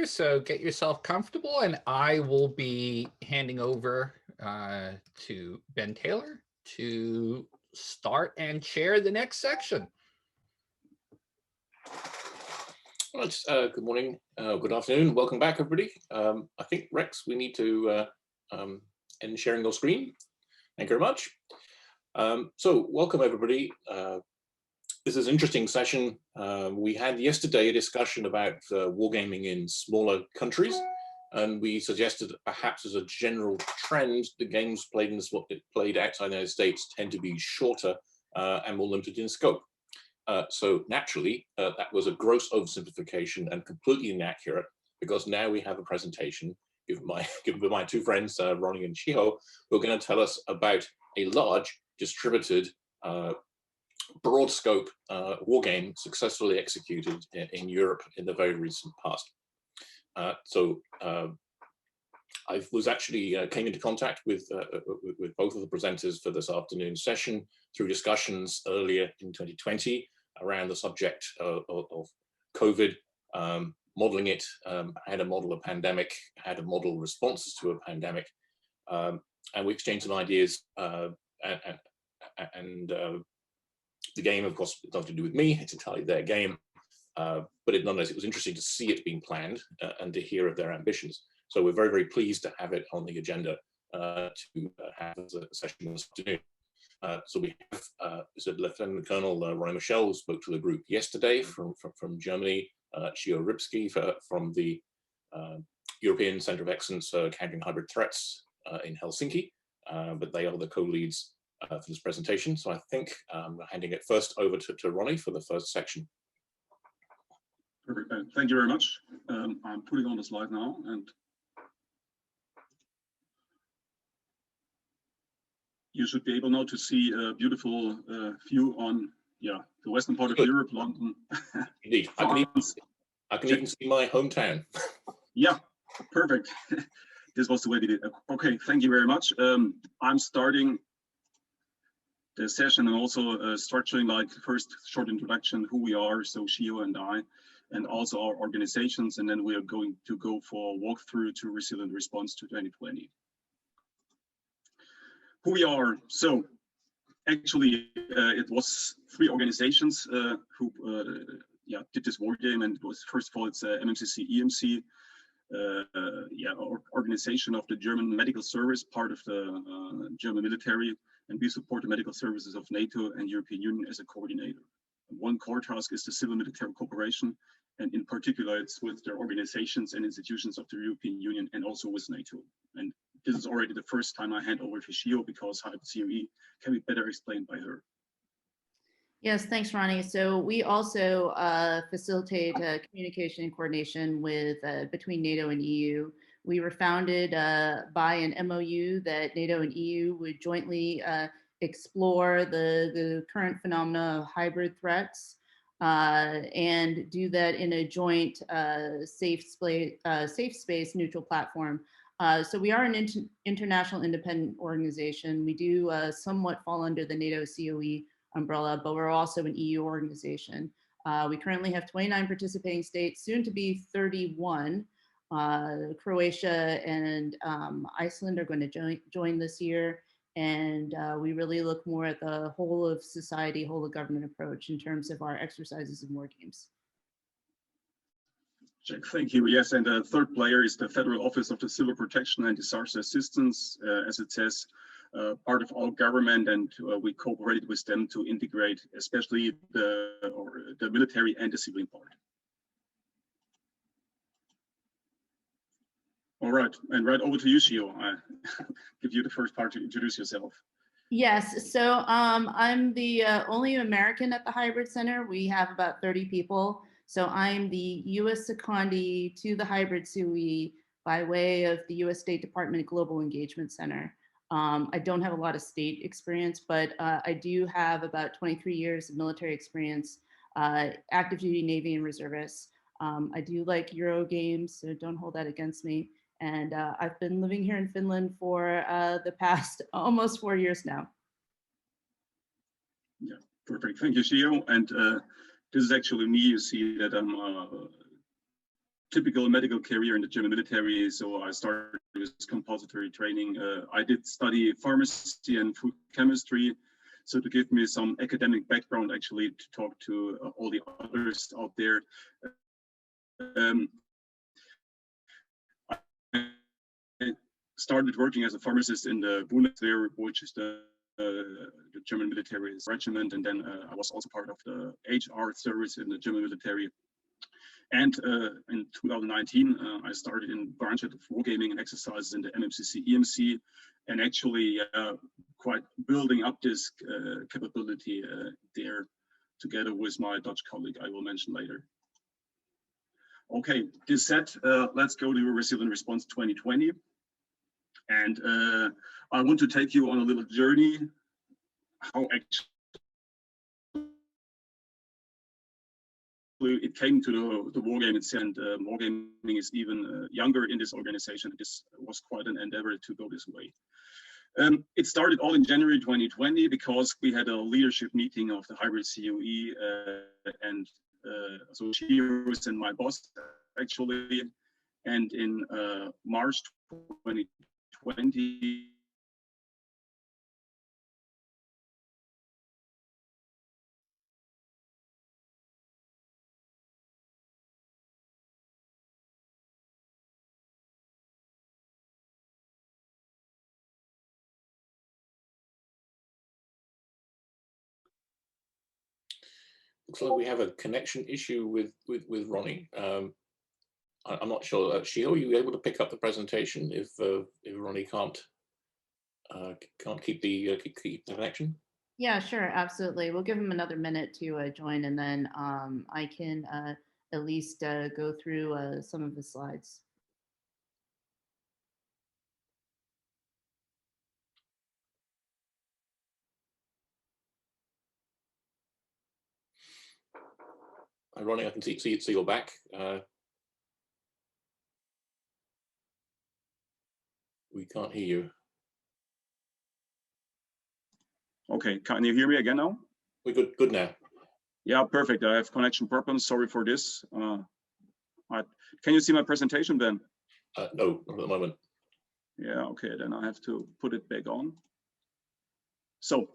together, so get yourself comfortable, and I will be handing over to Ben Taylor to start and chair the next section. Right, good morning, good afternoon, welcome back everybody. I think Rex, we need to end sharing your screen. Thank you very much. So welcome everybody. This is an interesting session. We had yesterday a discussion about wargaming in smaller countries, and we suggested that perhaps as a general trend, the games played outside the United States tend to be shorter and more limited in scope. So naturally, that was a gross oversimplification and completely inaccurate, because now we have a presentation given by my two friends, Ronnie and Shiho, who are going to tell us about a large, distributed, broad scope wargame successfully executed in Europe in the very recent past. I was actually came into contact with both of the presenters for this afternoon's session through discussions earlier in 2020 around the subject of COVID, modeling it, how to model a pandemic, how to model responses to a pandemic, and we exchanged some ideas. The game, of course, it's nothing to do with me, it's entirely their game, but nonetheless, it was interesting to see it being planned and to hear of their ambitions. So we're very, very pleased to have it on the agenda to have as a session this afternoon. So we have Lieutenant Colonel Ronnie Michel, who spoke to the group yesterday from Germany, Shio Ripsky from the European Center of Excellence Countering Hybrid Threats in Helsinki, but they are the co-leads for this presentation. So I think I'm handing it first over to Ronnie for the first section. Perfect. Thank you very much. I'm putting on the slide now, and you should be able now to see a beautiful view on the western part of Europe, London. Indeed, I can even see my hometown. Yeah, perfect. This was the way we did it. Okay, thank you very much. I'm starting the session and also structuring like first short introduction, who we are, so Shio and I, and also our organizations, and then we are going to go for a walkthrough to Resilient Response to 2020. Who we are, so actually it was 3 organizations who did this war game, and it was, first of all, it's MMCC EMC, organization of the German medical service, part of the German military, and we support the medical services of NATO and European Union as a coordinator. One core task is the civil-military cooperation, and in particular, it's with the organizations and institutions of the European Union and also with NATO. And this is already the first time I hand over to Shio, because hybrid COE can be better explained by her. Yes, thanks, Ronnie. So we also facilitate communication and coordination with between NATO and EU. We were founded by an MOU that NATO and EU would jointly explore the current phenomena of hybrid threats and do that in a joint safe space neutral platform. So we are an international independent organization. We do somewhat fall under the NATO COE umbrella, but we're also an EU organization. We currently have 29 participating states, soon to be 31. Croatia and Iceland are going to join this year. And we really look more at the whole of society, whole of government approach in terms of our exercises and war games. Jack, thank you. Yes, and the third player is the Federal Office of the Civil Protection and Disaster Assistance, as it says, part of our government, and we cooperated with them to integrate especially the military and the civilian part. All right, and right over to you, Shio. I give you the first part to introduce yourself. Yes, so I'm the only American at the Hybrid Center. We have about 30 people. So I'm the U.S. secondee to the Hybrid COE by way of the U.S. State Department Global Engagement Center. I don't have a lot of state experience, but I do have about 23 years of military experience, active duty Navy and reservists. I do like Euro games, so don't hold that against me. And I've been living here in Finland for the past almost 4 years now. Yeah, perfect. Thank you, Shio. And this is actually me. You see that I'm typical medical career in the German military. So I started with compulsory training. I did study pharmacy and food chemistry. So to give me some academic background, actually, to talk to all the others out there. I started working as a pharmacist in the Bundeswehr, which is the German military regiment, and then I was also part of the HR service in the German military. And in 2019, I started in branch of wargaming and exercises in the MMCC EMC, and actually quite building up this capability there together with my Dutch colleague I will mention later. Okay, this said, let's go to Resilient Response 2020. And I want to take you on a little journey, how actually it came to the wargaming itself, and wargaming is even younger in this organization. This was quite an endeavor to go this way. It started all in January 2020 because we had a leadership meeting of the hybrid COE and so Shiros and my boss actually, and in March 2020 Looks like we have a connection issue with Ronnie. I'm not sure. Shio, are you able to pick up the presentation if Ronnie can't keep the connection? Yeah, sure, absolutely. We'll give him another minute to join, and then I can at least go through some of the slides. Ronnie, I can see you're back. We can't hear you. Okay, can you hear me again now? We're good now. Yeah, perfect. I have connection problems. Sorry for this. Can you see my presentation then? No, not at the moment. Yeah, okay, then I have to put it back on. So,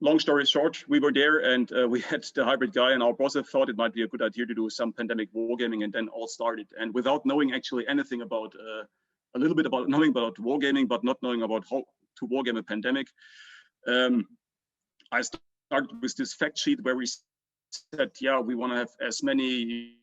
long story short, we were there and we had the hybrid guy, and our boss thought it might be a good idea to do some pandemic wargaming, and then all started. And without knowing actually anything about, a little bit about knowing about wargaming, but not knowing about how to wargame a pandemic, I started with this fact sheet where we said, yeah, we want to have as many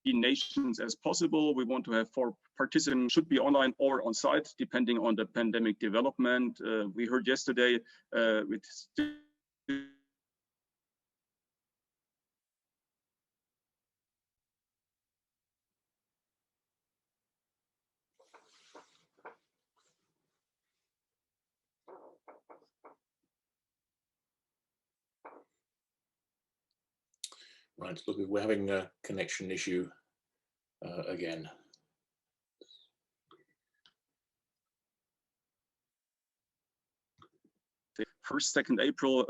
nations as possible. We want to have 4 participants should be online or on site, depending on the pandemic development. We heard yesterday with Right, look, we're having a connection issue again. the 1st, 2nd April,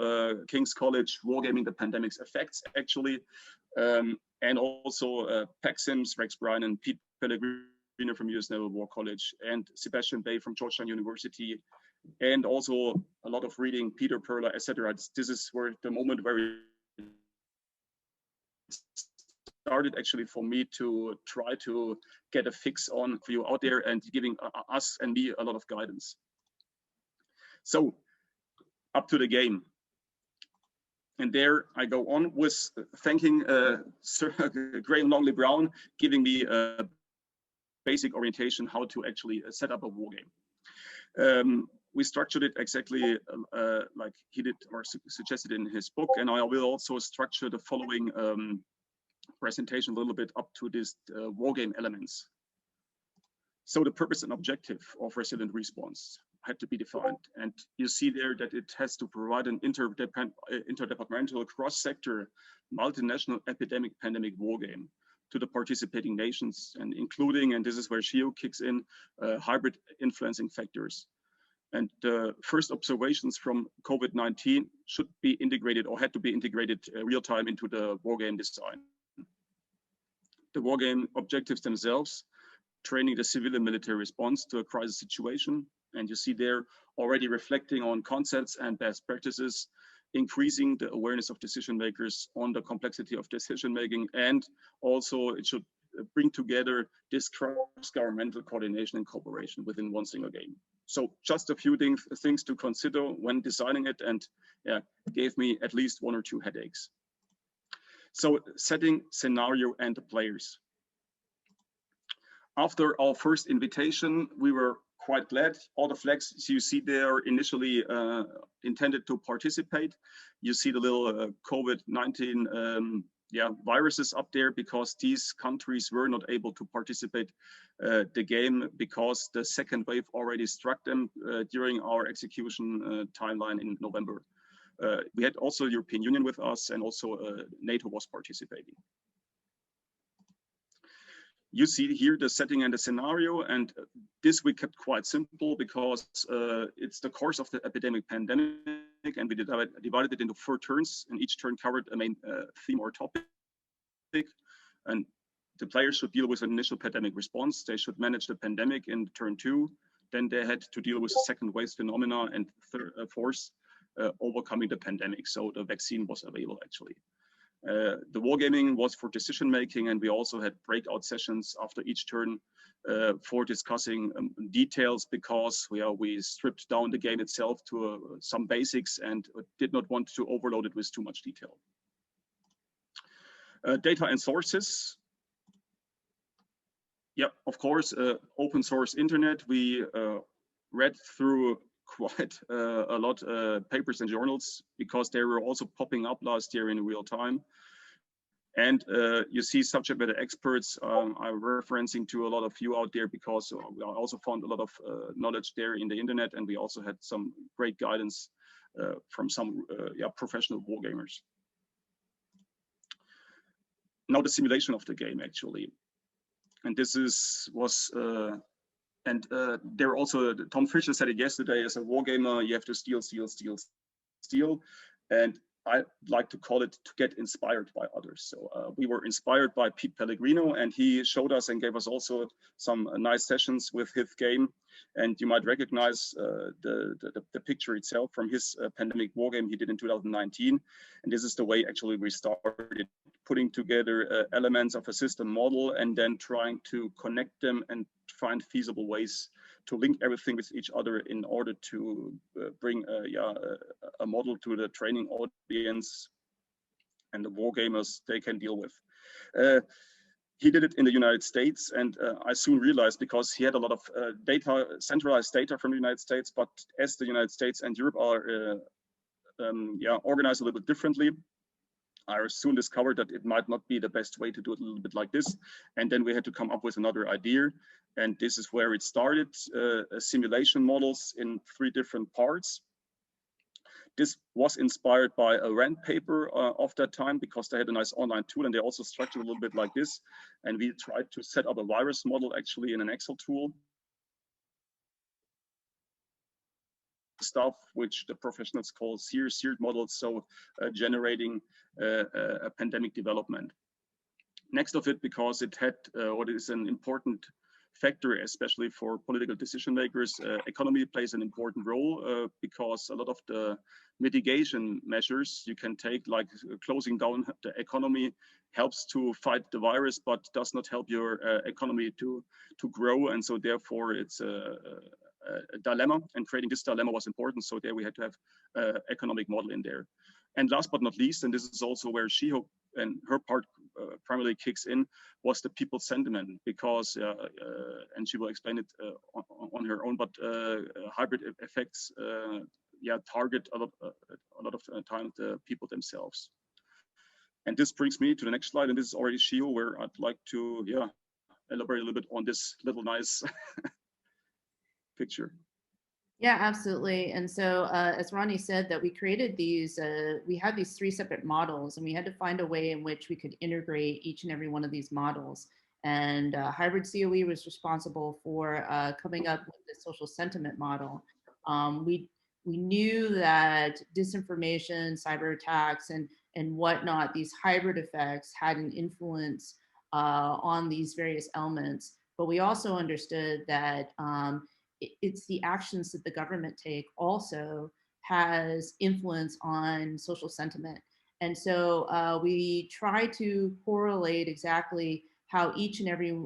King's College Wargaming the Pandemic's Effects, actually. And also Pax Sims, Rex Bryan, and Pete Pellegrino from US Naval War College, and Sebastian Bay from Georgetown University, and also a lot of reading, Peter Perler, etc. This is where the moment where we started actually for me to try to get a fix on for you out there and giving us and me a lot of guidance. So up to the game. And there I go on with thanking Sir Graham Longley Brown, giving me a basic orientation how to actually set up a war game. We structured it exactly like he did or suggested in his book, and I will also structure the following presentation a little bit up to this Wargame Elements. So the purpose and objective of Resilient Response had to be defined, and you see there that it has to provide an interdepartmental, cross-sector, multinational epidemic pandemic wargame to the participating nations, and including, and this is where Shio kicks in, hybrid influencing factors. And the first observations from COVID-19 should be integrated or had to be integrated real time into the wargame design. The wargame objectives themselves, training the civilian military response to a crisis situation. And you see there already reflecting on concepts and best practices, increasing the awareness of decision makers on the complexity of decision making. And also it should bring together this cross-governmental coordination and cooperation within one single game. So just a few things to consider when designing it, and gave me at least 1 or 2 headaches. So setting, scenario, and the players. After our first invitation, we were quite glad. All the flags you see there initially intended to participate. You see the little COVID-19 viruses up there because these countries were not able to participate the game because the second wave already struck them during our execution timeline in November. We had also the European Union with us, and also NATO was participating. You see here the setting and the scenario, and this we kept quite simple because it's the course of the pandemic, and we divided it into 4 turns, and each turn covered a main theme or topic. And the players should deal with an initial pandemic response. They should manage the pandemic in turn 2. Then they had to deal with the second wave phenomena, and fourth, overcoming the pandemic. So the vaccine was available actually. The wargaming was for decision making, and we also had breakout sessions after each turn for discussing details, because we stripped down the game itself to some basics and did not want to overload it with too much detail. Data and sources. Yeah, of course, open source internet. We read through quite a lot papers and journals, because they were also popping up last year in real time. And you see subject matter experts. I'm referencing to a lot of you out there, because we also found a lot of knowledge there in the internet, and we also had some great guidance from some professional wargamers. Now the simulation of the game actually, and this was. There also, Tom Fisher said it yesterday, as a wargamer, you have to steal, steal, steal, steal. And I like to call it to get inspired by others. So we were inspired by Pete Pellegrino, and he showed us and gave us also some nice sessions with his game. And you might recognize the picture itself from his pandemic wargame he did in 2019. And this is the way actually we started putting together elements of a system model, and then trying to connect them and find feasible ways to link everything with each other in order to bring a model to the training audience and the wargamers they can deal with. He did it in the United States, and I soon realized, because he had a lot of data, centralized data from the United States, but as the United States and Europe are organized a little bit differently, I soon discovered that it might not be the best way to do it a little bit like this. And then we had to come up with another idea. And this is where it started, simulation models in 3 different parts. This was inspired by a RAND paper of that time, because they had a nice online tool, and they also structured a little bit like this. And we tried to set up a virus model actually in an Excel tool. Stuff which the professionals call seared models, so generating a pandemic development. Next of it, because it had what is an important factor, especially for political decision makers, economy plays an important role, because a lot of the mitigation measures you can take, like closing down the economy, helps to fight the virus, but does not help your economy to grow. And so therefore it's a dilemma, and creating this dilemma was important. So there we had to have an economic model in there. And last but not least, and this is also where she-hope and her part primarily kicks in, was the people sentiment, because, and she will explain it on her own, but hybrid effects target a lot of time the people themselves. And this brings me to the next slide, and this is already Shio, where I'd like to elaborate a little bit on this little nice picture. Yeah, absolutely. And so as Ronnie said, that we created these, we had these 3 separate models, and we had to find a way in which we could integrate each and every one of these models. And Hybrid COE was responsible for coming up with the social sentiment model. We knew that disinformation, cyber attacks, and whatnot, these hybrid effects had an influence on these various elements. But we also understood that it's the actions that the government take also has influence on social sentiment. And so we try to correlate exactly how each and every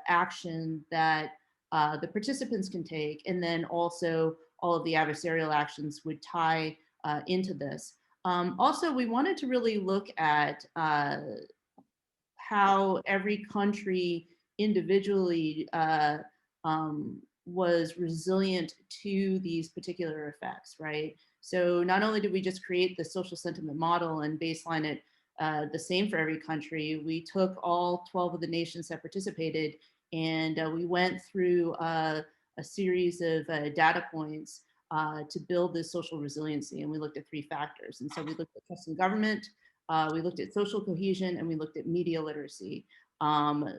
action that the participants can take, and then also all of the adversarial actions would tie into this. Also, we wanted to really look at how every country individually was resilient to these particular effects, right? So not only did we just create the social sentiment model and baseline it the same for every country, we took all 12 of the nations that participated and we went through a series of data points to build this social resiliency. And we looked at 3 factors. And so we looked at trust in government, we looked at social cohesion, and we looked at media literacy.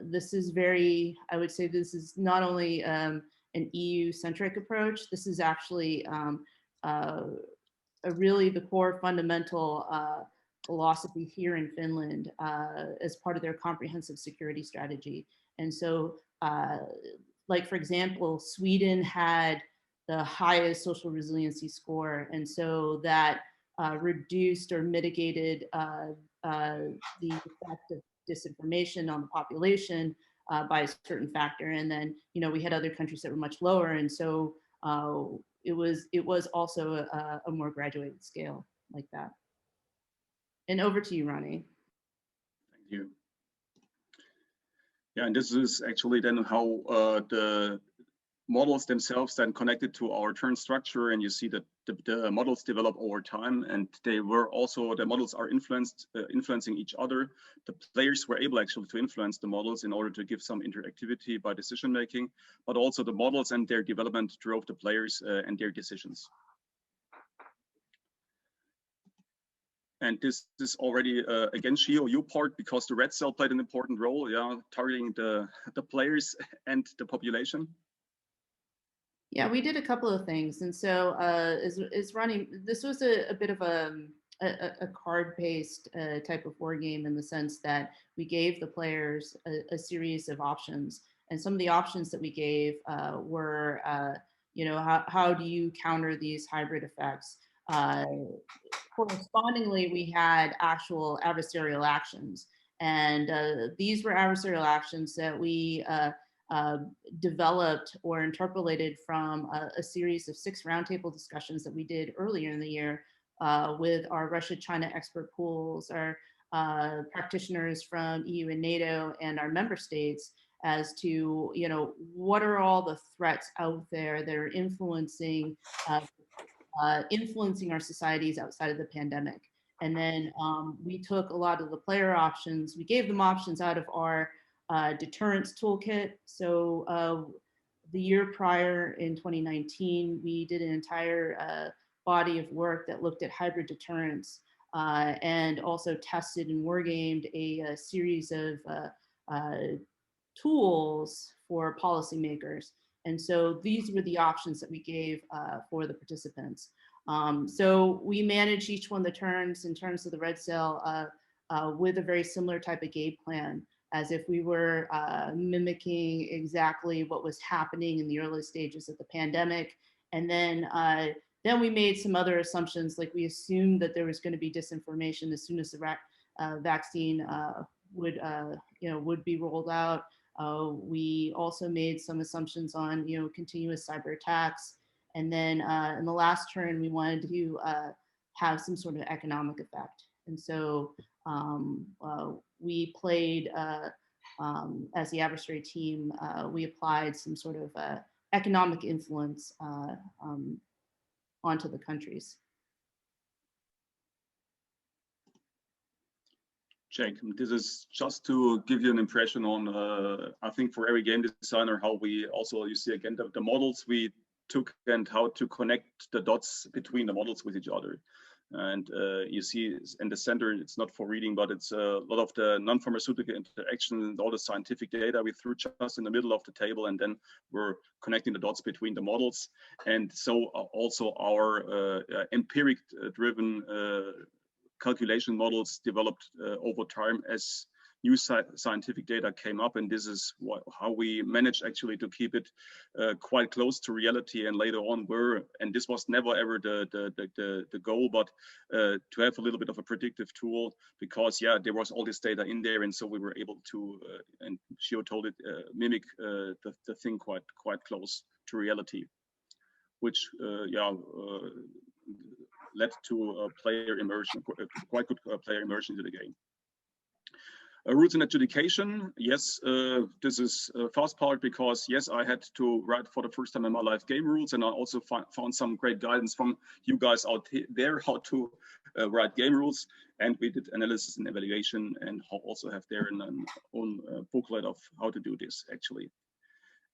This is very, I would say this is not only an EU-centric approach, this is actually really the core fundamental philosophy here in Finland as part of their comprehensive security strategy. And so, like for example, Sweden had the highest social resiliency score. And so that reduced or mitigated the effect of disinformation on the population by a certain factor. And then, you know, we had other countries that were much lower. And so it was also a more graduated scale like that. And over to you, Ronnie. Thank you. Yeah, and this is actually then how the models themselves then connected to our turn structure, and you see that the models develop over time, and they were also, the models are influencing each other. The players were able actually to influence the models in order to give some interactivity by decision making, but also the models and their development drove the players and their decisions. And this is already, again, Shio, your part, because the red cell played an important role, yeah, targeting the players and the population. Yeah, we did a couple of things. And so is Ronnie, this was a bit of a card-based type of war game in the sense that we gave the players a series of options. And some of the options that we gave were, you know, how do you counter these hybrid effects? Correspondingly, we had actual adversarial actions. And these were adversarial actions that we developed or interpolated from a series of 6 roundtable discussions that we did earlier in the year with our Russia-China expert pools, our practitioners from EU and NATO, and our member states as to, you know, what are all the threats out there that are influencing our societies outside of the pandemic. And then we took a lot of the player options, we gave them options out of our deterrence toolkit. So the year prior in 2019, we did an entire body of work that looked at hybrid deterrence and also tested and wargamed a series of tools for policymakers. And so these were the options that we gave for the participants. So we managed each one of the turns in terms of the red cell with a very similar type of game plan, as if we were mimicking exactly what was happening in the early stages of the pandemic. And then we made some other assumptions, like we assumed that there was going to be disinformation as soon as the vaccine would be rolled out. We also made some assumptions on, you know, continuous cyber attacks. And then in the last turn, we wanted to have some sort of economic effect. And so we played, as the adversary team, we applied some sort of economic influence onto the countries. Jake, this is just to give you an impression on, I think for every game designer, how we also, you see again, the models we took and how to connect the dots between the models with each other. And you see in the center, it's not for reading, but it's a lot of the non-pharmaceutical interaction and all the scientific data we threw just in the middle of the table, and then we're connecting the dots between the models. And so also our empiric-driven calculation models developed over time as new scientific data came up, and this is how we managed actually to keep it quite close to reality. And later on, and this was never ever the goal, but to have a little bit of a predictive tool, because yeah, there was all this data in there, and so we were able to, and Shio told it, mimic the thing quite close to reality, which led to a player immersion, quite good player immersion into the game. Rules and adjudication, yes, this is a fast part, because yes, I had to write for the first time in my life game rules, and I also found some great guidance from you guys out there how to write game rules, and we did analysis and evaluation, and also have there an own booklet of how to do this actually.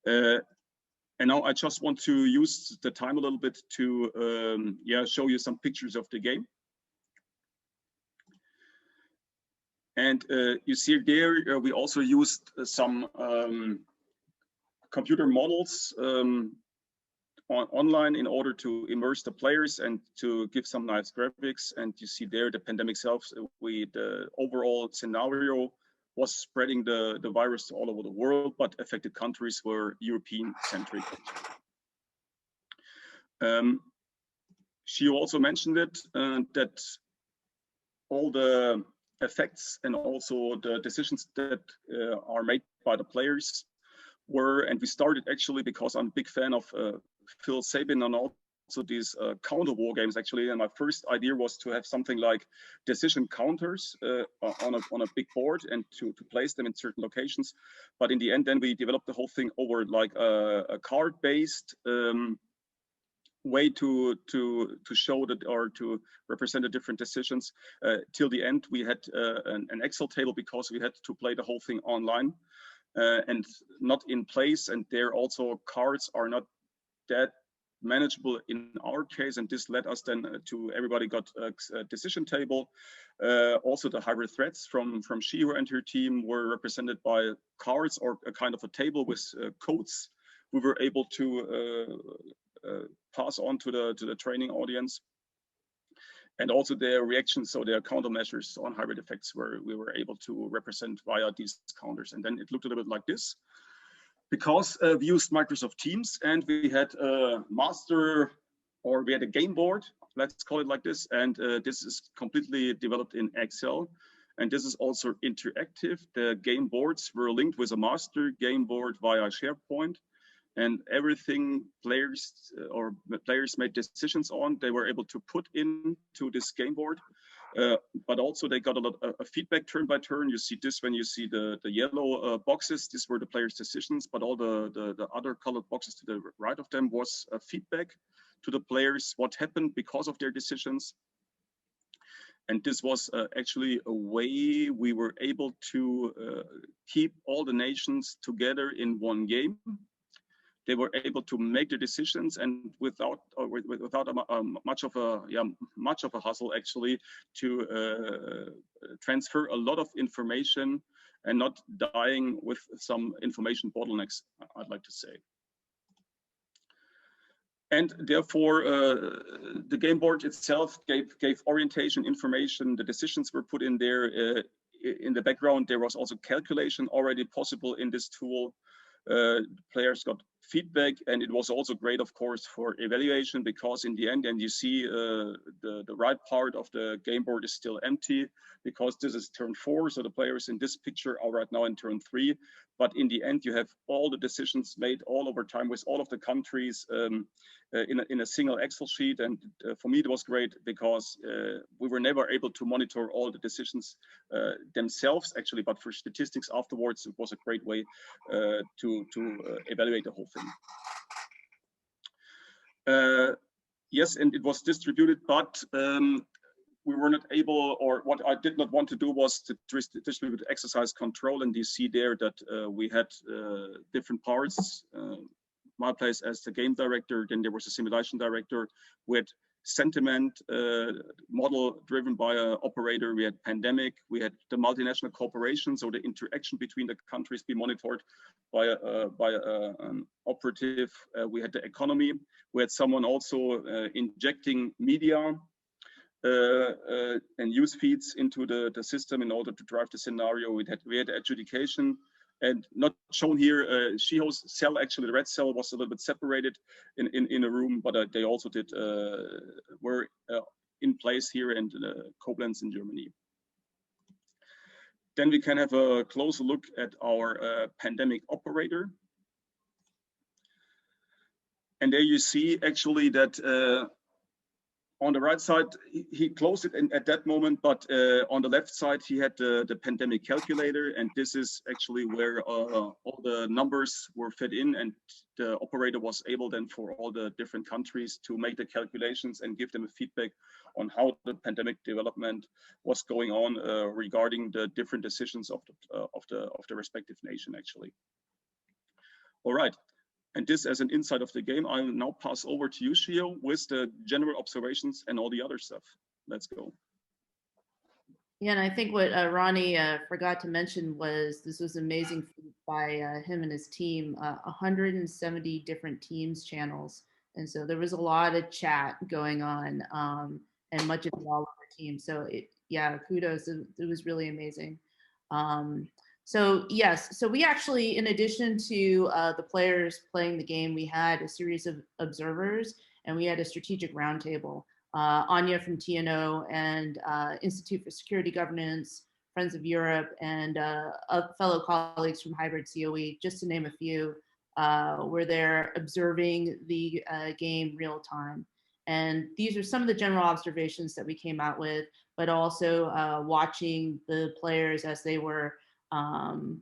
And now I just want to use the time a little bit to show you some pictures of the game. And you see there, we also used some computer models online in order to immerse the players and to give some nice graphics. And you see there the pandemic itself, the overall scenario was spreading the virus all over the world, but affected countries were European-centric. She also mentioned it, that all the effects and also the decisions that are made by the players were, and we started actually because I'm a big fan of Phil Sabin and also these counter war games actually, and my first idea was to have something like decision counters on a big board and to place them in certain locations. But in the end, then we developed the whole thing over like a card-based way to show that, or to represent the different decisions. Till the end, we had an Excel table because we had to play the whole thing online and not in place. And there also cards are not that manageable in our case, and this led us then to everybody got a decision table. Also the hybrid threats from Shiro and her team were represented by cards or a kind of a table with codes we were able to pass on to the training audience, and also their reactions, so their countermeasures on hybrid effects we were able to represent via these counters. And then it looked a little bit like this, because we used Microsoft Teams, and we had a master, or we had a game board, let's call it like this, and this is completely developed in Excel, and this is also interactive. The game boards were linked with a master game board via SharePoint, and everything players made decisions on, they were able to put into this game board. But also they got a lot of feedback turn by turn. You see this when you see the yellow boxes, these were the players' decisions, but all the other colored boxes to the right of them was feedback to the players, what happened because of their decisions. And this was actually a way we were able to keep all the nations together in one game. They were able to make the decisions, and without much of a hustle actually, to transfer a lot of information and not dying with some information bottlenecks, I'd like to say. And therefore, the game board itself gave orientation information. The decisions were put in there. In the background, there was also calculation already possible in this tool. Players got feedback, and it was also great, of course, for evaluation, because in the end, and you see the right part of the game board is still empty, because this is turn 4, so the players in this picture are right now in turn 3. But in the end, you have all the decisions made all over time with all of the countries in a single Excel sheet. And for me, it was great, because we were never able to monitor all the decisions themselves, actually, but for statistics afterwards, it was a great way to evaluate the whole thing. Yes, and it was distributed, but we were not able, or what I did not want to do was to distribute exercise control. And you see there that we had different parts. My place as the game director, then there was a simulation director. We had sentiment model driven by an operator. We had pandemic. We had the multinational corporations, so the interaction between the countries be monitored by an operative. We had the economy. We had someone also injecting media and news feeds into the system in order to drive the scenario. We had education. And not shown here, Shiho's cell, actually the red cell was a little bit separated in a room, but they also were in place here in Koblenz in Germany. Then we can have a closer look at our pandemic operator. And there you see actually that on the right side, he closed it at that moment, but on the left side, he had the pandemic calculator, and this is actually where all the numbers were fed in, and the operator was able then for all the different countries to make the calculations and give them a feedback on how the pandemic development was going on regarding the different decisions of the respective nation, actually. All right. And this as an insight of the game, I'll now pass over to you, Shio, with the general observations and all the other stuff. Let's go. Yeah, and I think what Ronnie forgot to mention was this was amazing by him and his team, 170 different Teams channels. And so there was a lot of chat going on and much of it all over Teams. So yeah, kudos, it was really amazing. So yes, so we actually, in addition to the players playing the game, we had a series of observers and we had a strategic roundtable. Anya from TNO and Institute for Security Governance, Friends of Europe, and fellow colleagues from Hybrid COE, just to name a few, were there observing the game real time. And these are some of the general observations that we came out with, but also watching the players as they were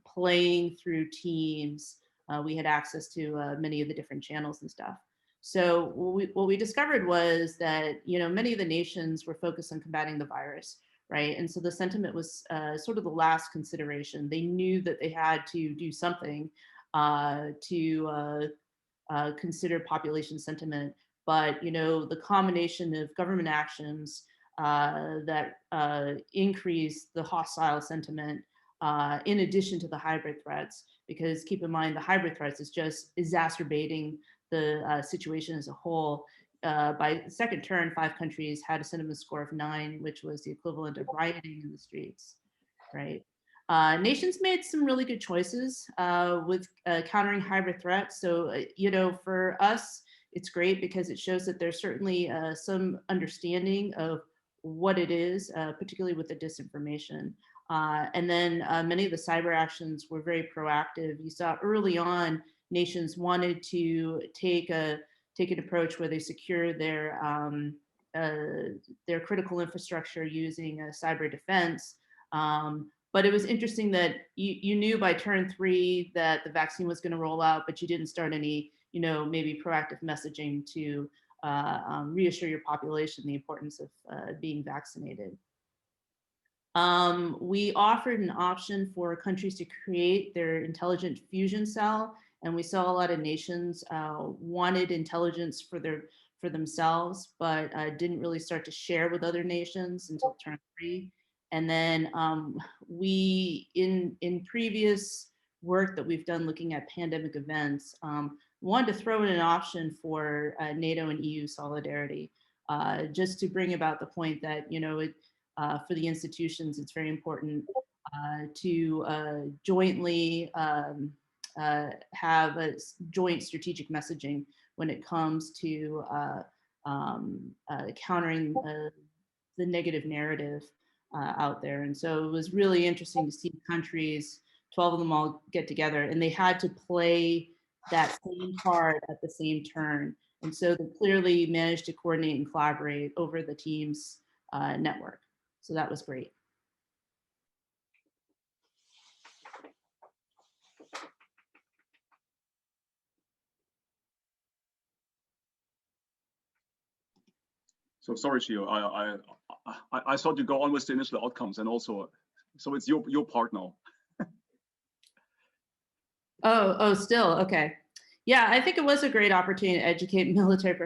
playing through Teams. We had access to many of the different channels and stuff. So what we discovered was that, you know, many of the nations were focused on combating the virus, right? And so the sentiment was sort of the last consideration. They knew that they had to do something to consider population sentiment, but, you know, the combination of government actions that increase the hostile sentiment in addition to the hybrid threats, because keep in mind the hybrid threats is just exacerbating the situation as a whole. By the second turn, 5 countries had a sentiment score of 9, which was the equivalent of rioting in the streets, right? Nations made some really good choices with countering hybrid threats. So, you know, for us, it's great because it shows that there's certainly some understanding of what it is, particularly with the disinformation. And then many of the cyber actions were very proactive. You saw early on, nations wanted to take an approach where they secure their critical infrastructure using cyber defense. But it was interesting that you knew by turn 3 that the vaccine was going to roll out, but you didn't start any, you know, maybe proactive messaging to reassure your population the importance of being vaccinated. We offered an option for countries to create their intelligent fusion cell, and we saw a lot of nations wanted intelligence for themselves, but didn't really start to share with other nations until turn 3. And then we, in previous work that we've done looking at pandemic events, wanted to throw in an option for NATO and EU solidarity, just to bring about the point that, you know, for the institutions, it's very important to jointly have a joint strategic messaging when it comes to countering the negative narrative out there. And so it was really interesting to see countries, 12 of them all get together, and they had to play that same card at the same turn. And so they clearly managed to coordinate and collaborate over the Teams network. So that was great. So sorry, Shio, I thought you go on with the initial outcomes, and also, so it's your part now. Oh, still, okay. Yeah, I think it was a great opportunity to educate military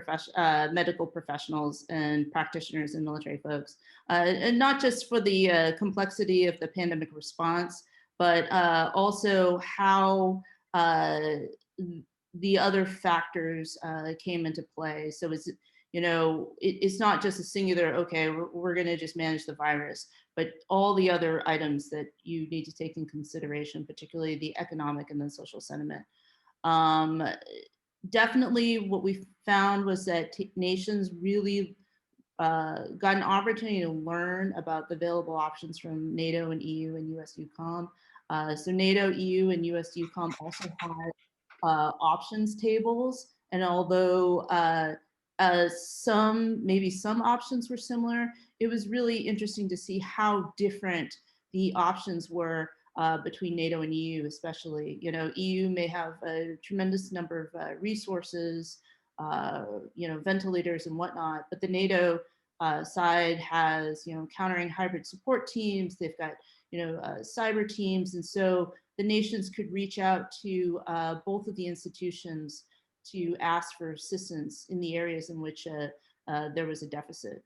medical professionals and practitioners and military folks, and not just for the complexity of the pandemic response, but also how uh, the other factors came into play. So it's, it's not just a singular, okay, we're going to just manage the virus, but all the other items that you need to take in consideration, particularly the economic and the social sentiment. Um, Definitely what we found was that nations really got an opportunity to learn about the available options from NATO and EU and US UCOM. So NATO, EU, and US UCOM also had options tables. And although maybe some options were similar, it was really interesting to see how different the options were between NATO and EU, especially. EU may have a tremendous number of resources, ventilators and whatnot, but the NATO side has, countering hybrid support teams. They've got, cyber teams. And so the nations could reach out to both of the institutions to ask for assistance in the areas in which there was a deficit.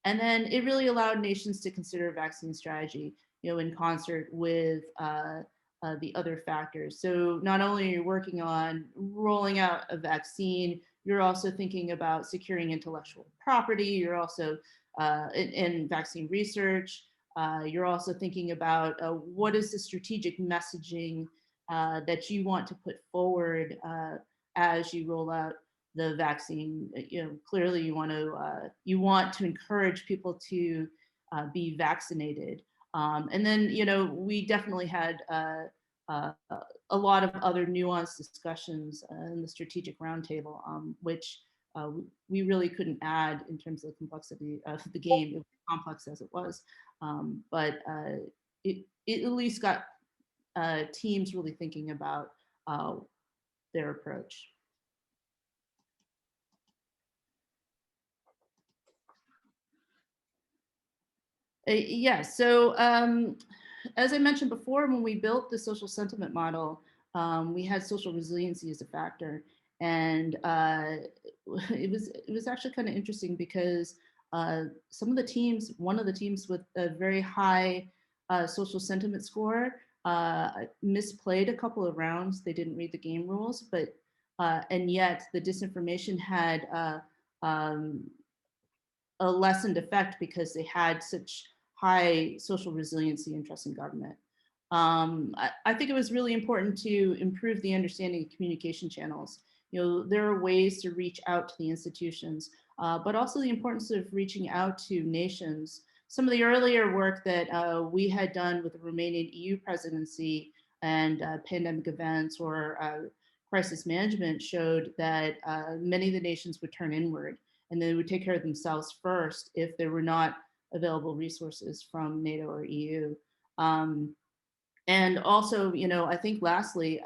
And then it really allowed nations to consider vaccine strategy, in concert with the other factors. So not only are you working on rolling out a vaccine, you're also thinking about securing intellectual property. You're also in vaccine research. You're also thinking about what is the strategic messaging that you want to put forward as you roll out the vaccine. Clearly you want to encourage people to be vaccinated. And then, we definitely had a lot of other nuanced discussions in the strategic roundtable, which we really couldn't add in terms of the complexity of the game. It was complex as it was, but it at least got teams really thinking about their approach. Yeah, so as I mentioned before, when we built the social sentiment model, we had social resiliency as a factor. And it was actually kind of interesting because some of the teams, one of the teams with a very high social sentiment score, misplayed a couple of rounds. They didn't read the game rules, but and yet the disinformation had a lessened effect because they had such high social resiliency and trust in government. I think it was really important to improve the understanding of communication channels. There are ways to reach out to the institutions, but also the importance of reaching out to nations. Some of the earlier work that we had done with the Romanian EU presidency and pandemic events or crisis management showed that many of the nations would turn inward and they would take care of themselves first if there were not available resources from NATO or EU. And also, I think lastly,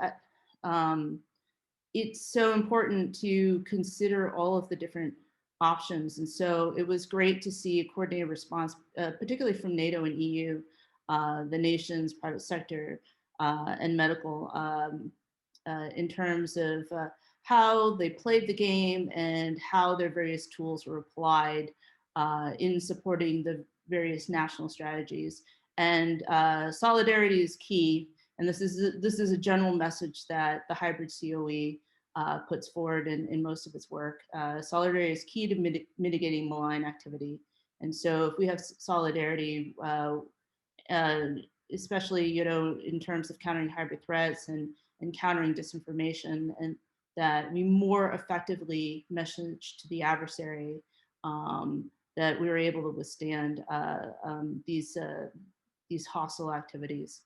it's so important to consider all of the different options. And so it was great to see a coordinated response, particularly from NATO and EU, the nations, private sector, and medical, in terms of how they played the game and how their various tools were applied in supporting the various national strategies. And solidarity is key. And this is a general message that the hybrid COE puts forward in most of its work. Solidarity is key to mitigating malign activity. And so if we have solidarity, especially in terms of countering hybrid threats and countering disinformation, and that we more effectively message to the adversary that we were able to withstand these hostile activities.